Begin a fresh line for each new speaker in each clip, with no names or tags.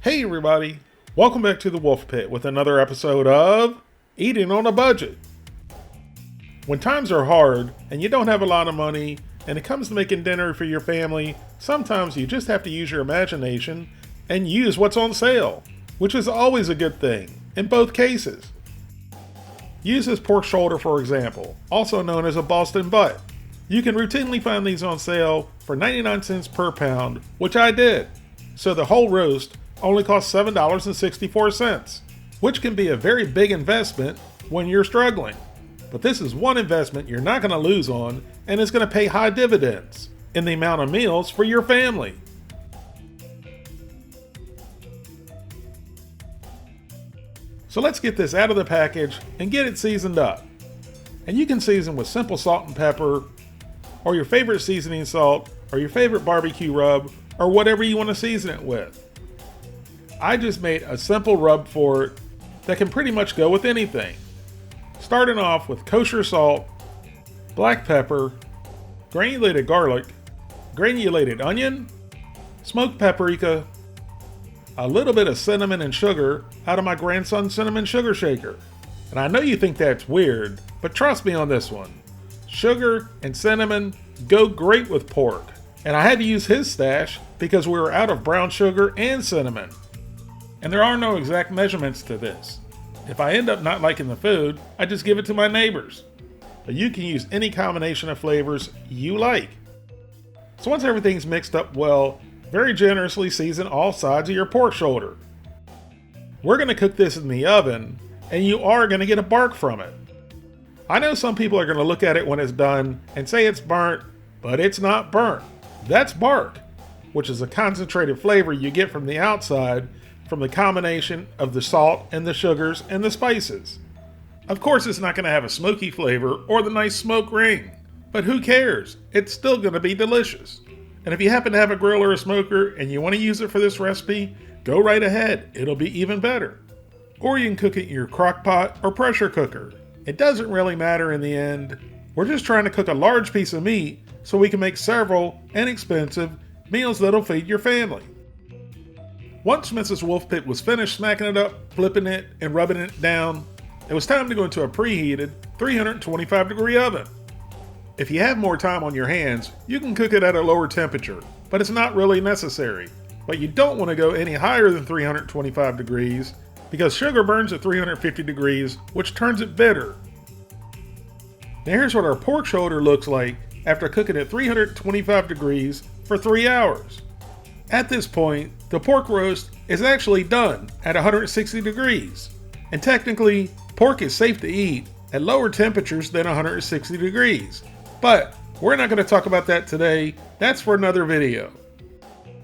Hey everybody, welcome back to the Wolf Pit with another episode of Eating on a Budget. When times are hard and you don't have a lot of money and it comes to making dinner for your family, sometimes you just have to use your imagination and use what's on sale, which is always a good thing in both cases. Use this pork shoulder for example, also known as a Boston butt. You can routinely find these on sale for 99 cents per pound, which I did. So the whole roast only costs $7.64, which can be a very big investment when you're struggling. But this is one investment you're not going to lose on, and it's going to pay high dividends in the amount of meals for your family. So let's get this out of the package and get it seasoned up. And you can season with simple salt and pepper, or your favorite seasoning salt, or your favorite barbecue rub, or whatever you want to season it with. I just made a simple rub for it that can pretty much go with anything. Starting off with kosher salt, black pepper, granulated garlic, granulated onion, smoked paprika, a little bit of cinnamon and sugar out of my grandson's cinnamon sugar shaker. And I know you think that's weird, but trust me on this one. Sugar and cinnamon go great with pork. And I had to use his stash because we were out of brown sugar and cinnamon. And there are no exact measurements to this. If I end up not liking the food, I just give it to my neighbors. But you can use any combination of flavors you like. So once everything's mixed up well, very generously season all sides of your pork shoulder. We're going to cook this in the oven, and you are going to get a bark from it. I know some people are going to look at it when it's done and say it's burnt, but it's not burnt. That's bark, which is a concentrated flavor you get from the outside from the combination of the salt and the sugars and the spices. Of course, it's not going to have a smoky flavor or the nice smoke ring, but who cares? It's still going to be delicious. And if you happen to have a grill or a smoker and you want to use it for this recipe, go right ahead. It'll be even better. Or you can cook it in your crock pot or pressure cooker. It doesn't really matter in the end. We're just trying to cook a large piece of meat so we can make several inexpensive meals that'll feed your family. Once Mrs. Wolf Pit was finished smacking it up, flipping it, and rubbing it down, it was time to go into a preheated 325 degree oven. If you have more time on your hands, you can cook it at a lower temperature, but it's not really necessary. But you don't want to go any higher than 325 degrees because sugar burns at 350 degrees, which turns it bitter. Now here's what our pork shoulder looks like after cooking at 325 degrees for 3 hours. At this point, the pork roast is actually done at 160 degrees. And technically, pork is safe to eat at lower temperatures than 160 degrees. But we're not going to talk about that today. That's for another video.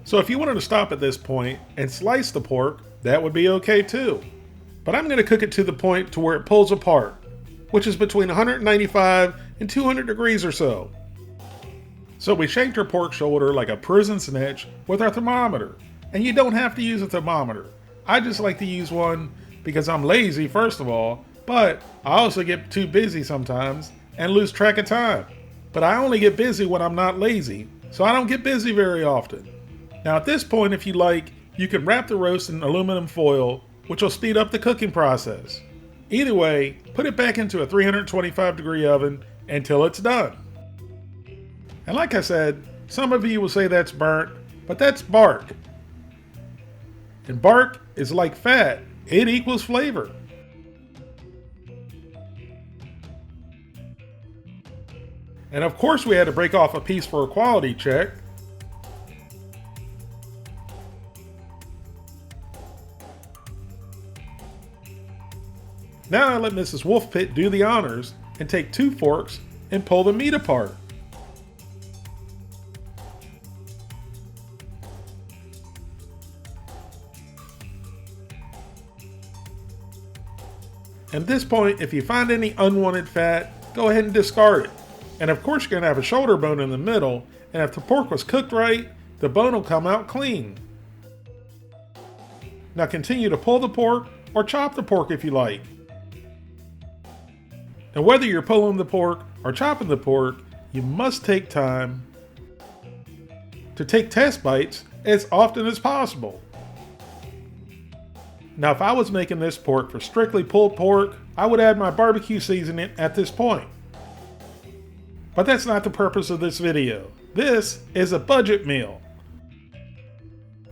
So if you wanted to stop at this point and slice the pork, that would be okay too. But I'm going to cook it to the point to where it pulls apart, which is between 195 and 200 degrees or so. So we shanked our pork shoulder like a prison snitch with our thermometer. And you don't have to use a thermometer. I just like to use one because I'm lazy, first of all, but I also get too busy sometimes and lose track of time. But I only get busy when I'm not lazy, so I don't get busy very often. Now at this point, if you like, you can wrap the roast in aluminum foil, which will speed up the cooking process. Either way, put it back into a 325 degree oven until it's done. And like I said, some of you will say that's burnt, but that's bark. And bark is like fat. It equals flavor. And of course we had to break off a piece for a quality check. Now I let Mrs. Wolf Pit do the honors and take 2 forks and pull the meat apart. At this point, if you find any unwanted fat, go ahead and discard it. And of course you're going to have a shoulder bone in the middle, and if the pork was cooked right, the bone will come out clean. Now continue to pull the pork or chop the pork if you like. And whether you're pulling the pork or chopping the pork, you must take time to take test bites as often as possible. Now, if I was making this pork for strictly pulled pork, I would add my barbecue seasoning at this point. But that's not the purpose of this video. This is a budget meal.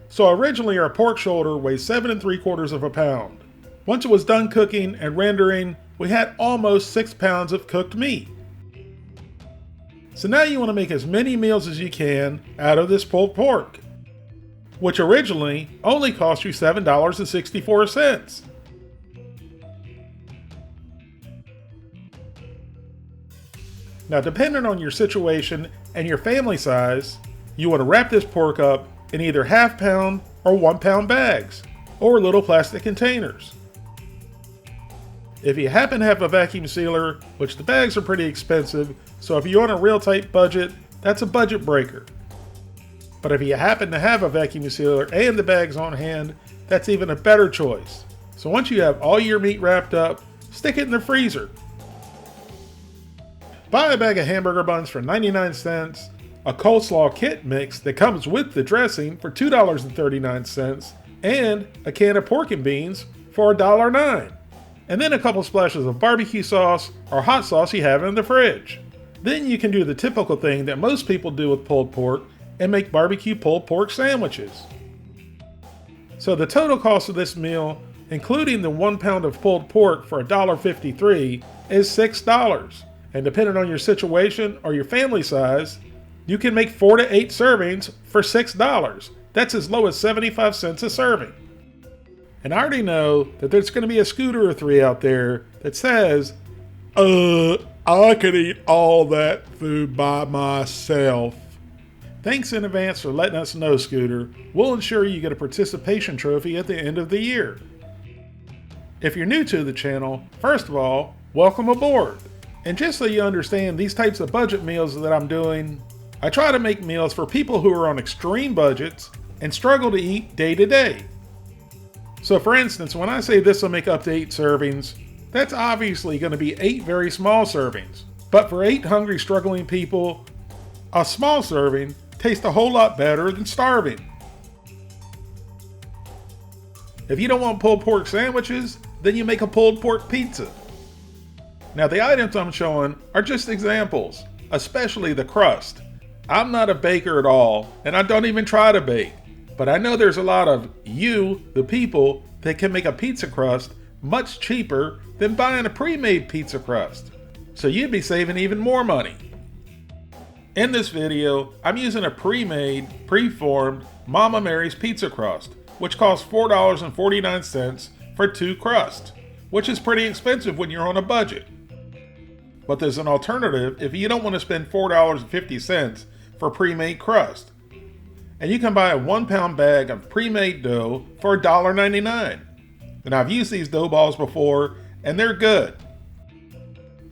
So originally our pork shoulder weighs 7 3/4 pounds. Once it was done cooking and rendering, we had almost 6 pounds of cooked meat. So now you want to make as many meals as you can out of this pulled pork, which originally only cost you $7.64. Now, depending on your situation and your family size, you want to wrap this pork up in either half-pound or 1-pound bags, or little plastic containers. If you happen to have a vacuum sealer, which the bags are pretty expensive, so if you're on a real tight budget, that's a budget breaker. But if you happen to have a vacuum sealer and the bags on hand, that's even a better choice. So once you have all your meat wrapped up, stick it in the freezer. Buy a bag of hamburger buns for 99 cents, a coleslaw kit mix that comes with the dressing for $2.39, and a can of pork and beans for $1.09. And then a couple splashes of barbecue sauce or hot sauce you have in the fridge. Then you can do the typical thing that most people do with pulled pork and make barbecue pulled pork sandwiches. So the total cost of this meal, including the 1 pound of pulled pork for $1.53, is $6. And depending on your situation or your family size, you can make 4 to 8 servings for $6. That's as low as 75 cents a serving. And I already know that there's going to be a scooter or three out there that says, I could eat all that food by myself. Thanks in advance for letting us know, Scooter. We'll ensure you get a participation trophy at the end of the year. If you're new to the channel, first of all, welcome aboard. And just so you understand these types of budget meals that I'm doing, I try to make meals for people who are on extreme budgets and struggle to eat day to day. So for instance, when I say this will make up to 8 servings, that's obviously going to be 8 very small servings. But for 8 hungry, struggling people, a small serving tastes a whole lot better than starving. If you don't want pulled pork sandwiches, then you make a pulled pork pizza. Now the items I'm showing are just examples, especially the crust. I'm not a baker at all, and I don't even try to bake. But I know there's a lot of you, the people, that can make a pizza crust much cheaper than buying a pre-made pizza crust. So you'd be saving even more money. In this video, I'm using a pre-made, pre-formed Mama Mary's pizza crust, which costs $4.49 for 2 crusts, which is pretty expensive when you're on a budget. But there's an alternative if you don't want to spend $4.50 for pre-made crust. And you can buy a 1 pound bag of pre-made dough for $1.99. And I've used these dough balls before, and they're good.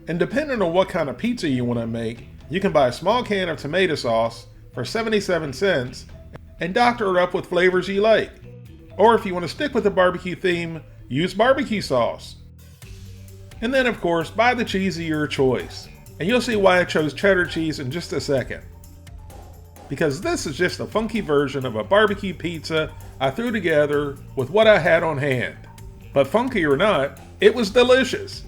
And depending on what kind of pizza you want to make, you can buy a small can of tomato sauce for 77 cents and doctor it up with flavors you like. Or if you want to stick with the barbecue theme, use barbecue sauce. And then of course, buy the cheese of your choice. And you'll see why I chose cheddar cheese in just a second. Because this is just a funky version of a barbecue pizza I threw together with what I had on hand. But funky or not, it was delicious.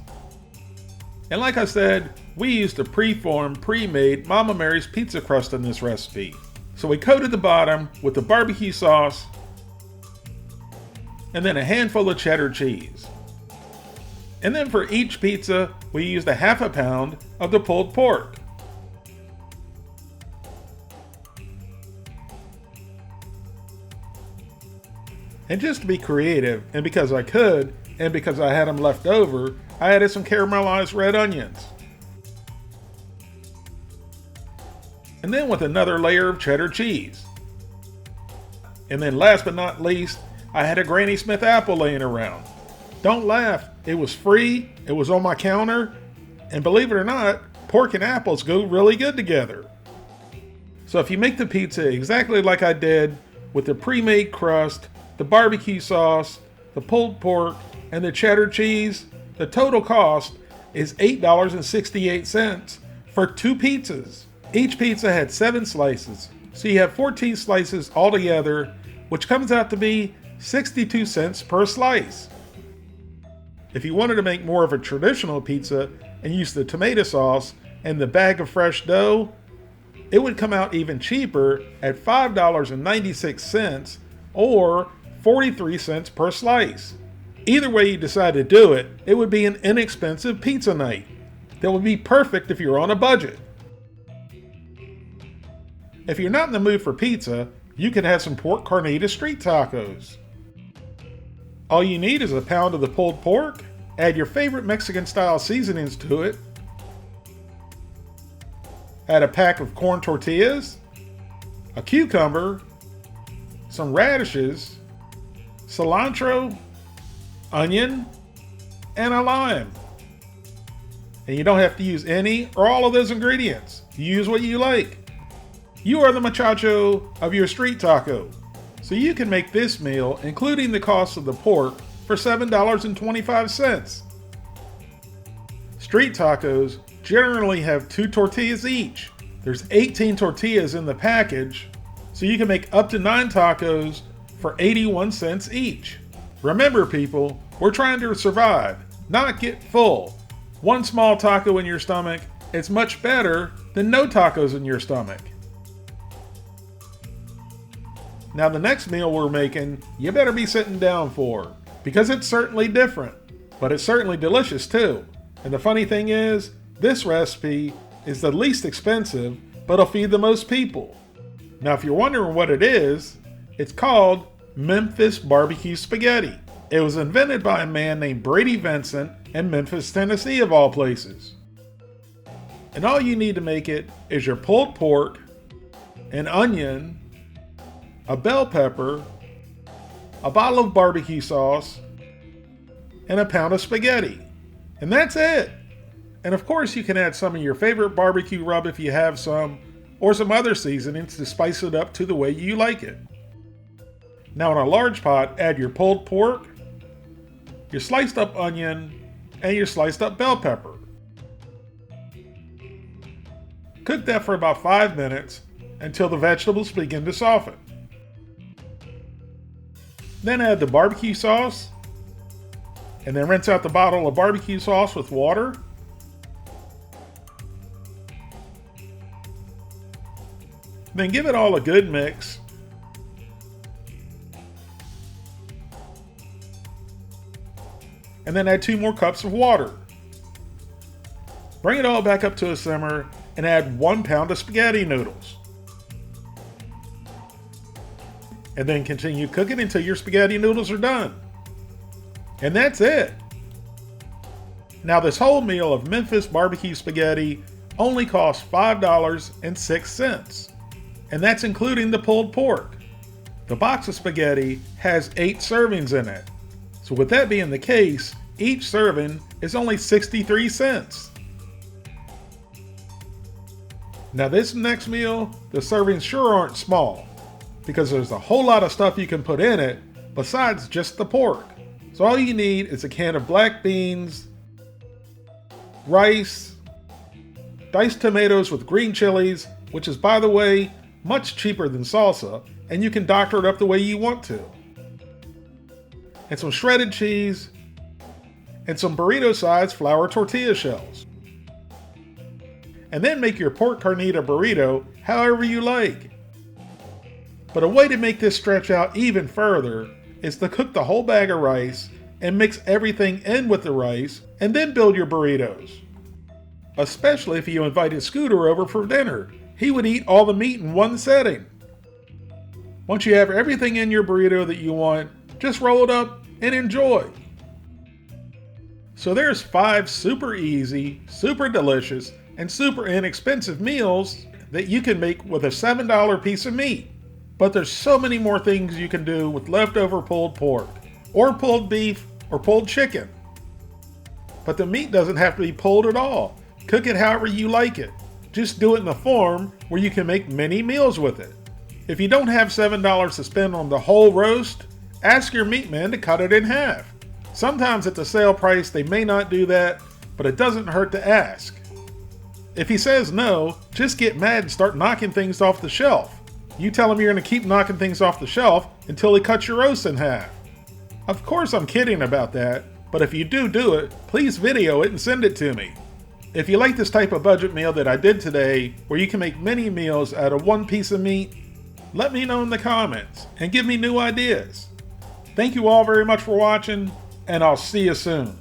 And like I said, we used a pre-formed, pre-made Mama Mary's pizza crust in this recipe. So we coated the bottom with the barbecue sauce and then a handful of cheddar cheese. And then for each pizza, we used a ½ pound of the pulled pork. And just to be creative, and because I could, and because I had them left over, I added some caramelized red onions. And then with another layer of cheddar cheese. And then last but not least, I had a Granny Smith apple laying around. Don't laugh, it was free, it was on my counter, and believe it or not, pork and apples go really good together. So if you make the pizza exactly like I did, with the pre-made crust, the barbecue sauce, the pulled pork, and the cheddar cheese, the total cost is $8.68 for 2 pizzas. Each pizza had 7 slices, so you have 14 slices altogether, which comes out to be 62 cents per slice. If you wanted to make more of a traditional pizza and use the tomato sauce and the bag of fresh dough, it would come out even cheaper at $5.96 or 43 cents per slice. Either way you decide to do it, it would be an inexpensive pizza night that would be perfect if you're on a budget. If you're not in the mood for pizza, you can have some pork carnita street tacos. All you need is a pound of the pulled pork, add your favorite Mexican style seasonings to it, add a pack of corn tortillas, a cucumber, some radishes, cilantro, onion, and a lime. And you don't have to use any or all of those ingredients. Use what you like. You are the muchacho of your street taco. So you can make this meal, including the cost of the pork, for $7.25. Street tacos generally have 2 tortillas each. There's 18 tortillas in the package, so you can make up to 9 tacos for 81 cents each. Remember people, we're trying to survive, not get full. One small taco in your stomach is much better than no tacos in your stomach. Now the next meal we're making, you better be sitting down for, because it's certainly different, but it's certainly delicious too. And the funny thing is, this recipe is the least expensive, but it'll feed the most people. Now if you're wondering what it is, it's called Memphis BBQ Spaghetti. It was invented by a man named Brady Vincent in Memphis, Tennessee of all places. And all you need to make it is your pulled pork, an onion, a bell pepper, a bottle of barbecue sauce, and a pound of spaghetti. And that's it. And of course you can add some of your favorite barbecue rub if you have some, or some other seasonings to spice it up to the way you like it. Now in a large pot, add your pulled pork, your sliced up onion, and your sliced up bell pepper. Cook that for about 5 minutes until the vegetables begin to soften. Then add the barbecue sauce, and then rinse out the bottle of barbecue sauce with water. Then give it all a good mix. And then add 2 more cups of water. Bring it all back up to a simmer and add 1 pound of spaghetti noodles. And then continue cooking until your spaghetti noodles are done. And that's it. Now this whole meal of Memphis BBQ Spaghetti only costs $5.06. And that's including the pulled pork. The box of spaghetti has 8 servings in it. So with that being the case, each serving is only 63 cents. Now this next meal, the servings sure aren't small, because there's a whole lot of stuff you can put in it besides just the pork. So all you need is a can of black beans, rice, diced tomatoes with green chilies, which is, by the way, much cheaper than salsa, and you can doctor it up the way you want to. And some shredded cheese, and some burrito-sized flour tortilla shells. And then make your pork carnita burrito however you like. But a way to make this stretch out even further is to cook the whole bag of rice and mix everything in with the rice and then build your burritos. Especially if you invited Scooter over for dinner. He would eat all the meat in one setting. Once you have everything in your burrito that you want, just roll it up and enjoy. So there's 5 super easy, super delicious, and super inexpensive meals that you can make with a $7 piece of meat. But there's so many more things you can do with leftover pulled pork, or pulled beef, or pulled chicken. But the meat doesn't have to be pulled at all. Cook it however you like it. Just do it in a form where you can make many meals with it. If you don't have $7 to spend on the whole roast, ask your meat man to cut it in half. Sometimes at the sale price they may not do that, but it doesn't hurt to ask. If he says no, just get mad and start knocking things off the shelf. You tell him you're going to keep knocking things off the shelf until he cuts your roast in half. Of course I'm kidding about that, but if you do it, please video it and send it to me. If you like this type of budget meal that I did today, where you can make many meals out of one piece of meat, let me know in the comments and give me new ideas. Thank you all very much for watching, and I'll see you soon.